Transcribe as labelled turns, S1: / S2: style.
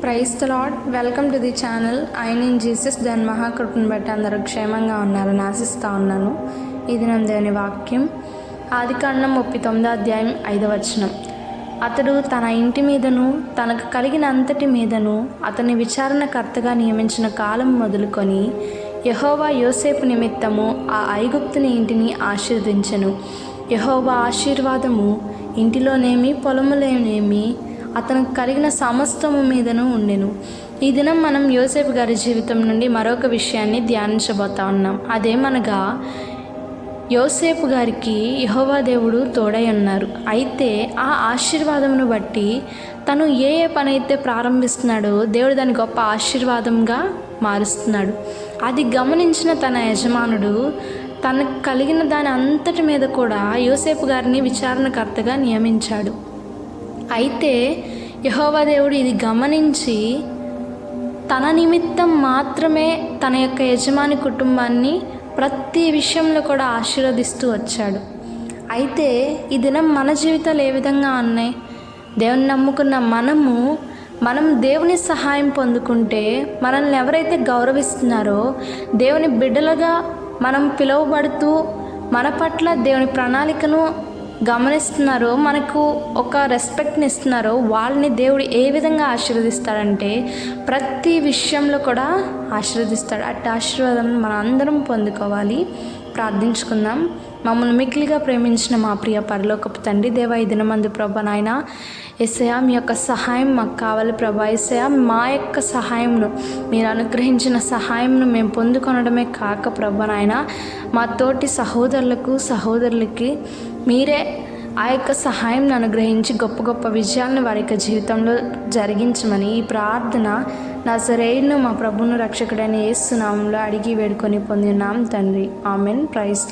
S1: Praise the Lord. Welcome to the channel. In Jesus దాని మహాకృపను బట్టి అందరూ క్షేమంగా ఉన్నారని ఆశిస్తూ ఉన్నాను. ఇది నా దేవుని వాక్యం. ఆదికాండం 39వ అధ్యాయం 5వ వచనం. అతడు తన ఇంటి మీదను తనకు కలిగిన అంతటి మీదను అతని విచారణకర్తగా నియమించిన కాలం మొదలుకొని యెహోవా యోసేపు నిమిత్తము ఆ ఐగుప్తుని ఇంటిని ఆశీర్వదించెను. యెహోవా ఆశీర్వాదము ఇంటిలోనేమి పొలములోనేమి అతనికి కలిగిన సమస్తము మీదను ఉండెను. ఈ దినం మనం యోసేపు గారి జీవితం నుండి మరొక విషయాన్ని ధ్యానించబోతా ఉన్నాం. అదేమనగా యోసేపు గారికి యెహోవా దేవుడు తోడై ఉన్నారు. అయితే ఆ ఆశీర్వాదమును బట్టి తను ఏ పని అయితే ప్రారంభిస్తున్నాడో దేవుడు దాన్ని గొప్ప ఆశీర్వాదంగా మారుస్తున్నాడు. అది గమనించిన తన యజమానుడు తనకు కలిగిన దాని అంతటి మీద కూడా యోసేపు గారిని విచారణకర్తగా నియమించాడు. అయితే యెహోవా దేవుడు ఇది గమనించి తన నిమిత్తం మాత్రమే తన యొక్క యజమాని కుటుంబాన్ని ప్రతి విషయంలో కూడా ఆశీర్వదిస్తూ వచ్చాడు. అయితే ఈ దినం మన జీవితాలు ఏ విధంగా ఉన్నాయి? దేవుని నమ్ముకున్న మనం దేవుని సహాయం పొందుకుంటే మనల్ని ఎవరైతే గౌరవిస్తున్నారో, దేవుని బిడ్డలుగా మనం పిలువబడుతూ మన పట్ల దేవుని ప్రణాళికను గమనిస్తున్నారో, మనకు ఒక రెస్పెక్ట్ని ఇస్తున్నారో, వాళ్ళని దేవుడు ఏ విధంగా ఆశీర్వదిస్తాడంటే ప్రతి విషయంలో కూడా ఆశీర్వదిస్తాడు. అట్టి ఆశీర్వాదం మనం అందరం పొందుకోవాలి. ప్రార్థించుకుందాం. మమ్మల్ని మిక్కిలిగా ప్రేమించిన మా ప్రియ పరలోకపు తండ్రి, దేవా, ఈ దినమందు ప్రభా నాయన యేసయ్యా, మీ యొక్క సహాయం మాకు కావాలి ప్రభా. యేసయ్యా, మా యొక్క సహాయంను, మీరు అనుగ్రహించిన సహాయంను మేము పొందుకొనడమే కాక ప్రభా నాయన, మా తోటి సహోదరులకి మీరే ఆ యొక్క సహాయంను అనుగ్రహించి గొప్ప గొప్ప విజయాలను వారి యొక్క జీవితంలో జరిగించమని ఈ ప్రార్థన నజరేయును మా ప్రభువును రక్షకుడైన యేసు నామములో అడిగి వేడుకొని పొందినాం తండ్రి. ఆమెన్. ప్రైజ్.